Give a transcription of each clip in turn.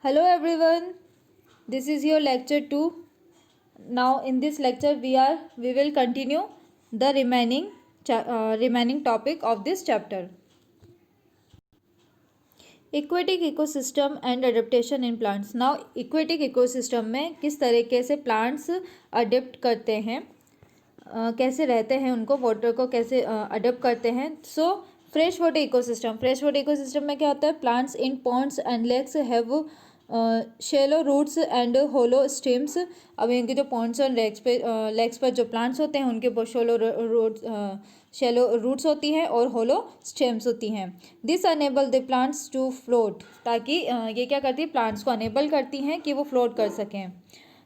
Hello everyone, this is your lecture 2. Now in this lecture we will continue the remaining topic of this chapter. Aquatic ecosystem and adaptation in plants. Now aquatic ecosystem में किस तरीके से plants adapt करते हैं, कैसे रहते हैं, उनको वाटर को कैसे अडेप्ट करते हैं. सो फ्रेश वाटर इकोसिस्टम में क्या होता है? Plants in ponds and lakes have shallow roots and hollow stems. अब इनके जो पॉन्ड्स और लेक्स पर जो प्लांट्स होते हैं उनके बहुत शेलो रूट्स होती हैं और होलो स्टेम्स होती हैं. This enable the plants to float. ताकि ये क्या करती है? प्लांट्स को अनेबल करती हैं कि वो फ्लोट कर सकें.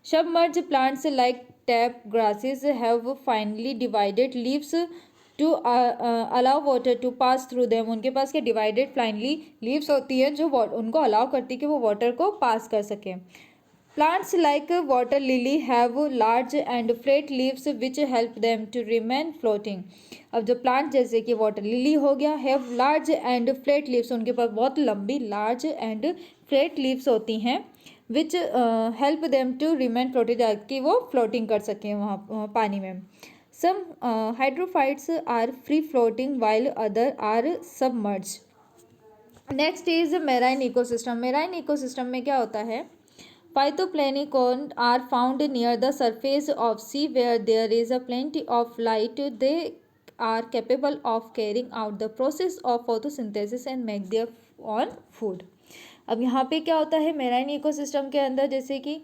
Submerge plants like tape grasses have finely divided leaves to allow water to pass through them. उनके पास क्या डिवाइडेड फाइनली लीव्स होती है जो उनको अलाउ करती है कि वो वाटर को पास कर सकें. Plants like water lily have large and flat leaves which help them to remain floating. अब जो प्लांट जैसे कि वाटर लिली हो गया, have large and flat leaves, उनके पास बहुत लंबी लार्ज एंड फ्लेट लीव्स होती हैं which help them to remain floating, ताकि वो फ्लोटिंग कर सकें वहाँ पानी में. Some hydrophytes are free floating while other are submerge. Next is marine ecosystem. Marine ecosystem में क्या होता है? Phytoplankton are found near the surface of sea where there is a plenty of light. They are capable of carrying out the process of photosynthesis and make their own food. अब यहाँ पे क्या होता है मेराइन इकोसिस्टम के अंदर? जैसे कि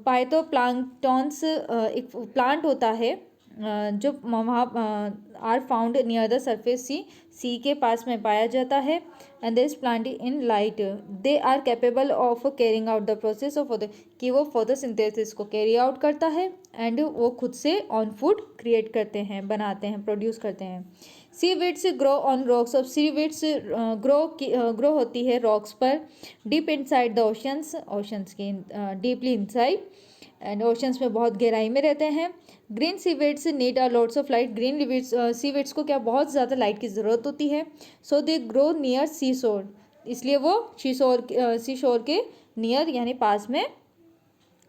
फाइटोप्लैंक्टन्स एक प्लांट होता है जो वहाँ are found near the surface sea के पास में पाया जाता है. And this plant in light they are capable of carrying out the process of कि वो फोटोसिंथेसिस को कैरी आउट करता है एंड वो खुद से ऑन फूड क्रिएट करते हैं, बनाते हैं, प्रोड्यूस करते हैं. Seaweeds grow on rocks. Of seaweeds grow होती है रॉक्स पर. डीप इनसाइड द ओशंस की डीपली इनसाइड एंड ओशंस में बहुत गहराई में रहते हैं. Green seaweeds need a lots of light. Green seaweeds को क्या बहुत ज़्यादा लाइट की ज़रूरत होती है. सो दे ग्रो नियर सी शोर, इसलिए वो सी शोर के नियर यानी पास में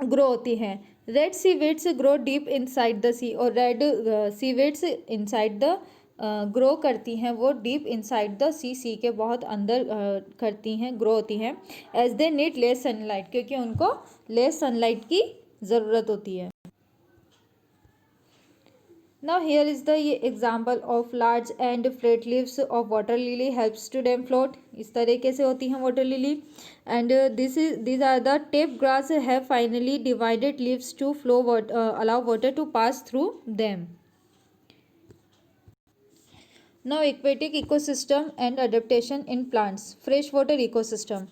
ग्रो होती हैं. Red seaweeds grow deep inside the sea. और red seaweeds inside the grow करती हैं, वो डीप इनसाइड द सी के बहुत अंदर करती हैं, ग्रो होती हैं. As they need less sunlight, क्योंकि उनको लेस सनलाइट की ज़रूरत होती है. Now here is the example of large and flat leaves of water lily helps to them float. इस तरीके से होती हैं water lily. And these are the tape grass have finally divided leaves to flow allow water to pass through them. Now aquatic ecosystem and adaptation in plants. Freshwater ecosystem.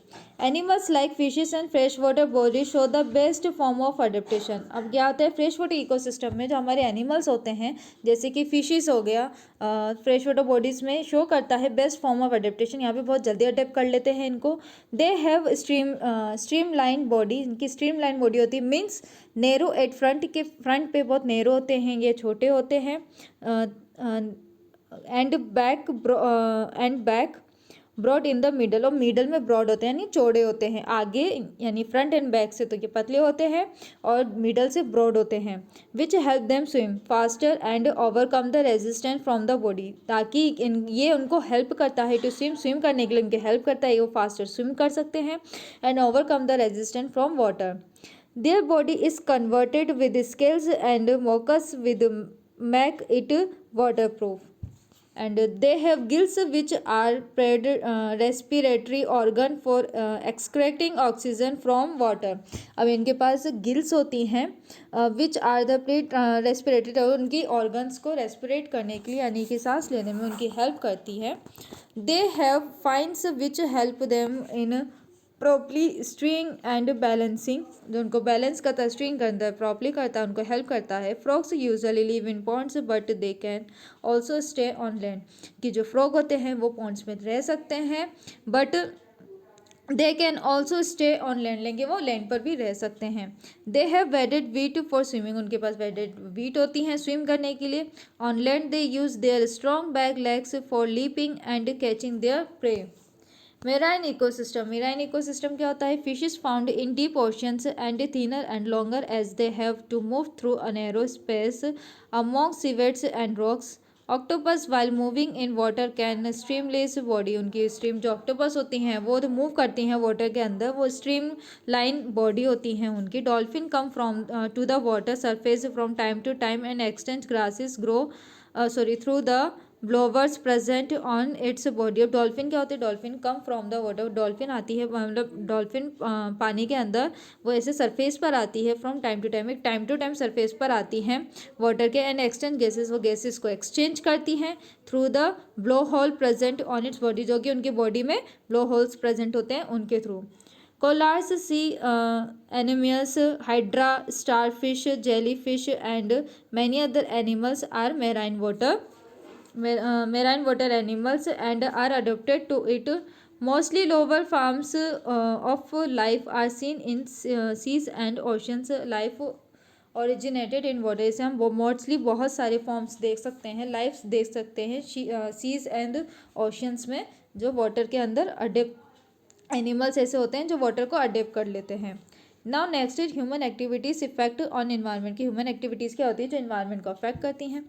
Animals like fishes and freshwater bodies show the best form of adaptation. अब क्या होता है freshwater ecosystem में? जो हमारे animals होते हैं जैसे कि फिशेस हो गया, फ्रेश वाटर बॉडीज में शो करता है बेस्ट फॉर्म ऑफ अडेप्टेशन. यहाँ पे बहुत जल्दी अडेप्ट कर लेते हैं इनको. They have stream line body. इनकी स्ट्रीम लाइन बॉडी होती है, मीन्स नेरो एट फ्रंट के फ्रंट पे बहुत नेरो होते हैं, ये छोटे होते हैं. And back broad in the middle. और मिडल में ब्रॉड होते हैं यानी चौड़े होते हैं. आगे यानी फ्रंट एंड बैक से तो ये पतले होते हैं और मिडल से ब्रॉड होते हैं. Which help them swim faster and overcome the resistance from the body. ताकि ये उनको हेल्प करता है टू स्विम करने के लिए उनके हेल्प करता है, वो फास्टर स्विम कर सकते हैं. And overcome the resistance from water. Their body is converted with scales and mucus with make it water proof. And they have gills which are respiratory organ for excreting oxygen from water. अब इनके पास gills होती हैं which are the respiratory, उनकी organs को रेस्पिरेट करने के लिए यानी कि सांस लेने में उनकी हेल्प करती है. They have fins which help them in properly string and balancing. जो उनको बैलेंस करता है, स्ट्रिंग करता है, प्रॉपरली करता है, उनको हेल्प करता है. Frogs usually live in ponds but they can also stay on land. कि जो फ्रॉग होते हैं वो पॉन्ड्स में रह सकते हैं but they can also stay on land, लेकिन वो लैंड पर भी रह सकते हैं. They have वेडेड wheat for swimming. उनके पास वेडेड वीट होती हैं स्विम करने के लिए. On land they use their strong back legs for leaping and catching their prey. Marine ecosystem क्या होता है? Fishes found in deep oceans and thinner and longer as they have to move through a narrow space among seaweeds and rocks. Octopus while moving in water can streamlined body, उनकी stream जो octopus होती हैं वो तो move करती हैं water के अंदर, वो स्ट्रीम लाइन बॉडी होती हैं उनकी। Dolphin come from to the water surface from time to time and extend grasses grow through the blowers present on its body. अब डॉल्फिन क्या होती है? Dolphin come from the water, dolphin आती है, मतलब डॉल्फिन पानी के अंदर वो ऐसे सरफेस पर आती है फ्रॉम टाइम टू टाइम, एक टाइम टू टाइम सरफेस पर आती हैं वाटर के, एंड एक्सचेंज गैसेस, वो गैसेस को एक्सचेंज करती हैं through the blow hole present on its body, जो कि उनकी बॉडी में ब्लो होल्स प्रेजेंट होते हैं उनके through. Corals sea animals, hydra, starfish, jellyfish and many other animals are marine water animals and are adapted to it. Mostly lower forms of life are seen in seas and oceans. Life originated in water, इसे हम mostly बहुत सारे forms देख सकते हैं, life देख सकते हैं सीज एंड ओशंस में, जो वाटर के अंदर अडेप्ट एनिमल्स ऐसे होते हैं जो वाटर को अडेप्ट कर लेते हैं। Now next is human activities effect on environment, की ह्यूमन एक्टिविटीज़ क्या होती है जो एनवायरनमेंट को अफेक्ट करती हैं।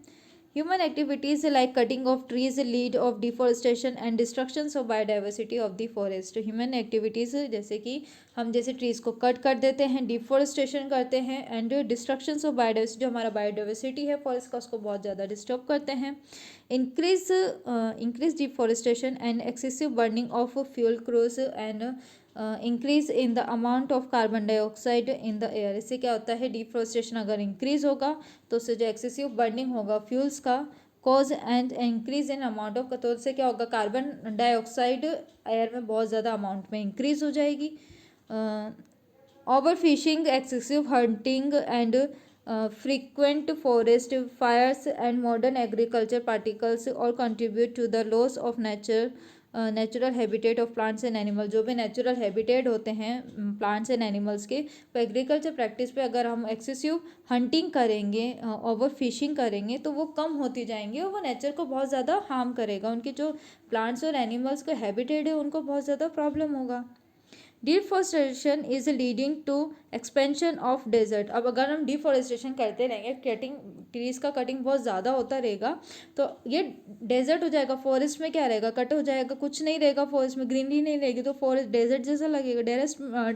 Human activities like cutting of trees lead of deforestation and destructions of biodiversity of the forest. Human activities जैसे कि हम जैसे trees को कट कर देते हैं, डिफोरेस्टेशन करते हैं, एंड डिस्ट्रक्शंस ऑफ बायोडाइवर्सिटी, जो हमारा बायोडाइवर्सिटी है फॉरेस्ट का, उसको बहुत ज़्यादा डिस्टर्ब करते हैं। Increase deforestation and excessive burning of fuel cruise and increase in the amount of carbon dioxide in the air. इससे क्या होता है? डिफोरेस्टेशन अगर इंक्रीज होगा तो उससे जो एक्सेसिव बर्निंग होगा फ्यूल्स का, cause and increase in amount of, तो उससे क्या होगा? कार्बन डाइऑक्साइड एयर में बहुत ज़्यादा अमाउंट में इंक्रीज हो जाएगी। Over fishing, excessive hunting and frequent forest fires and modern agriculture particles all contribute to the loss of natural habitat of plants and animal. जो भी नेचुरल हैबिटेट होते हैं प्लांट्स एंड एनिमल्स के, तो agriculture practice पे अगर हम excessive hunting करेंगे, ओवर फिशिंग करेंगे, तो वो कम होती जाएंगी और वो नेचर को बहुत ज़्यादा हार्म करेगा, उनके जो प्लांट्स और एनिमल्स का हैबिटेट है उनको बहुत ज़्यादा प्रॉब्लम होगा। Deforestation is leading to expansion of desert. अब अगर हम डिफॉरेस्टेशन करते रहेंगे, कटिंग ट्रीज का कटिंग बहुत ज़्यादा होता रहेगा, तो ये डेजर्ट हो जाएगा। फॉरेस्ट में क्या रहेगा? कट हो जाएगा, कुछ नहीं रहेगा फॉरेस्ट में, ग्रीनरी नहीं रहेगी, तो फॉरेस्ट डेजर्ट जैसा लगेगा,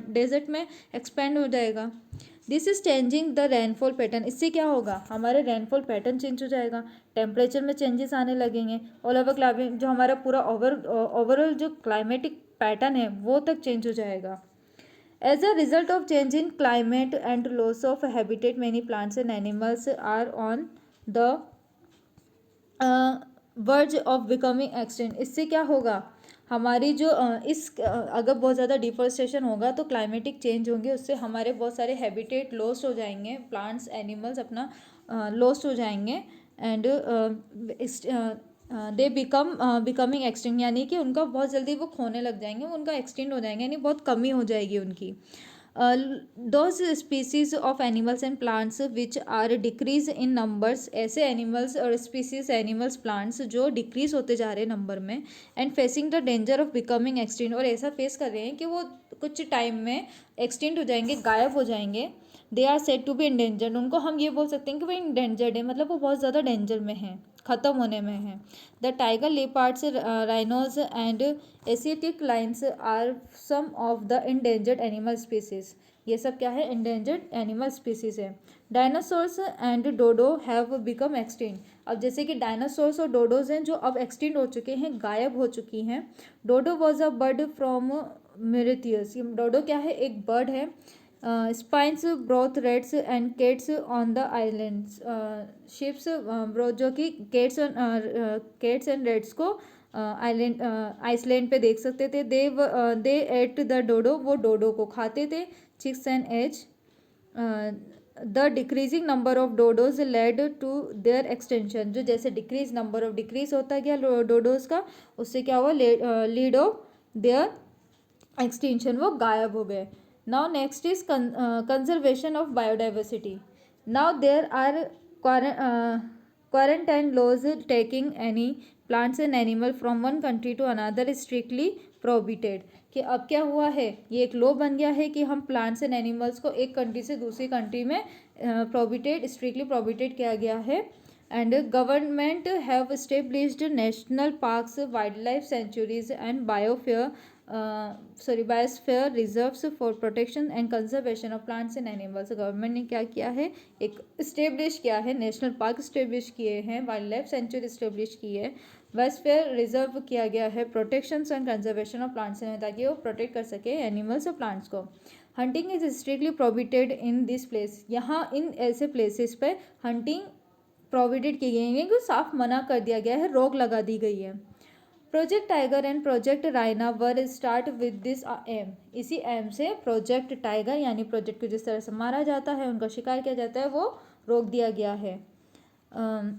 डेजर्ट में एक्सपेंड हो जाएगा। This is changing the rainfall pattern. इससे क्या होगा? हमारे रेनफॉल पैटर्न चेंज हो जाएगा, टेम्परेचर में चेंजेस आने लगेंगे, ऑल ओवर क्लाइमेट, जो हमारा पूरा ओवरऑल जो क्लाइमेटिक पैटर्न है वो तक चेंज हो जाएगा। As a result of change in climate and loss of habitat, many plants and animals are on the verge of becoming extinct. इससे क्या होगा? हमारी जो अगर बहुत ज़्यादा डिफोरेस्टेशन होगा तो क्लाइमेटिक चेंज होंगे, उससे हमारे बहुत सारे हैबिटेट लॉस्ट हो जाएंगे, प्लांट्स एनिमल्स अपना लॉस्ट हो जाएंगे, एंड दे बिकमिंग एक्सटिंक्ट, यानी कि उनका बहुत जल्दी वो खोने लग जाएंगे, उनका एक्सटिंक्ट हो जाएंगे, यानी बहुत कमी हो जाएगी उनकी। Those species of animals and plants which are decrease in numbers, ऐसे एनिमल्स और स्पीसीज एनिमल्स प्लांट्स जो डिक्रीज होते जा रहे हैं नंबर में, and facing the danger of becoming extinct, और ऐसा फेस कर रहे हैं कि वो कुछ टाइम में एक्सटिंक्ट हो जाएंगे, गायब हो जाएंगे। They are said to be endangered, उनको हम ये बोल सकते हैं कि वो इंडेंजर्ड है, मतलब वो बहुत ज़्यादा डेंजर में है, ख़त्म होने में है। The tiger, leopards, rhinos and Asiatic lions are some of the endangered animal species. ये सब क्या है? इंडेंजर्ड एनिमल स्पीसीज है। Dinosaurs and dodo have become extinct. अब जैसे कि डायनासोर्स और डोडोज हैं जो अब एक्सटिंक्ट हो चुके हैं, गायब हो चुकी हैं। Dodo was a bird from Mauritius. Dodo क्या है? एक बर्ड है। Spines brought rats and cats on the islands, ships brought, जो कि केट्स एंड रेड्स को आइसलैंड पे देख सकते थे। दे एट द डोडो, वो डोडो को खाते थे। Chicks and eggs, the decreasing number of dodos led to their extinction, जो जैसे डिक्रीज होता गया डोडोज का, उससे क्या हुआ? लीड ऑफ देयर एक्सटेंशन, वो गायब हो गए। Now next is conservation of biodiversity. Now there are quarantine laws taking any plants and animal from one country to another is strictly prohibited, कि अब क्या हुआ है, ये एक लॉ बन गया है कि हम प्लांट्स एंड एनिमल्स को एक कंट्री से दूसरी कंट्री में प्रोहिबिटेड, स्ट्रिक्टली प्रोहिबिटेड किया गया है. And government have established national parks, wild life sanctuaries and biosphere reserves for protection and conservation of plants and animals. Government ने क्या किया है, एक इस्टेब्लिश किया है, नेशनल पार्क इस्टेब्लिश किए हैं, वाइल्ड लाइफ सेंचुरी इस्टेब्लिश की है, बायोस्फीयर रिजर्व किया गया है, protection and conservation of plants हैं, ताकि वो प्रोटेक्ट कर सके एनिमल्स और प्लांट्स को. Hunting is strictly prohibited in this place. यहाँ इन ऐसे प्लेसेस पे हंटिंग प्रोहिबिटेड की गई है, कि साफ मना कर दिया गया है, रोक लगा दी गई है. Project tiger and project rhino were start with this aim. इसी एम से प्रोजेक्ट टाइगर यानी प्रोजेक्ट को जिस तरह से मारा जाता है, उनका शिकार किया जाता है, वो रोक दिया गया है.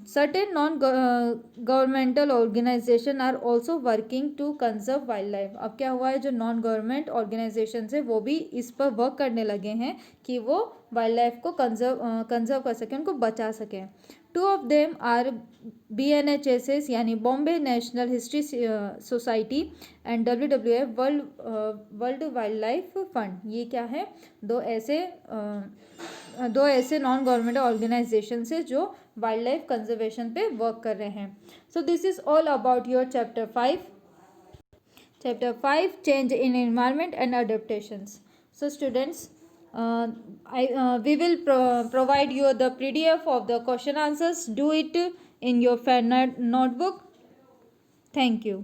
Certain non-governmental organization are also working to conserve wildlife. अब क्या हुआ है, जो नॉन गवर्नमेंट ऑर्गेनाइजेशन है वो भी इस पर वर्क करने लगे हैं कि वो वाइल्ड लाइफ को कंजर्व कर सकें, उनको बचा सकें. Two of them are BNHSS यानी Bombay national history society and WWF world wild life fund. ये क्या है, दो ऐसे नॉन गवर्नमेंट ऑर्गेनाइजेशन से जो वाइल्ड लाइफ कंजर्वेशन पे वर्क कर रहे हैं. So this is all about your chapter 5. Change in environment and adaptations. So students, we will provide you the PDF of the question answers. Do it in your fan notebook. Thank you.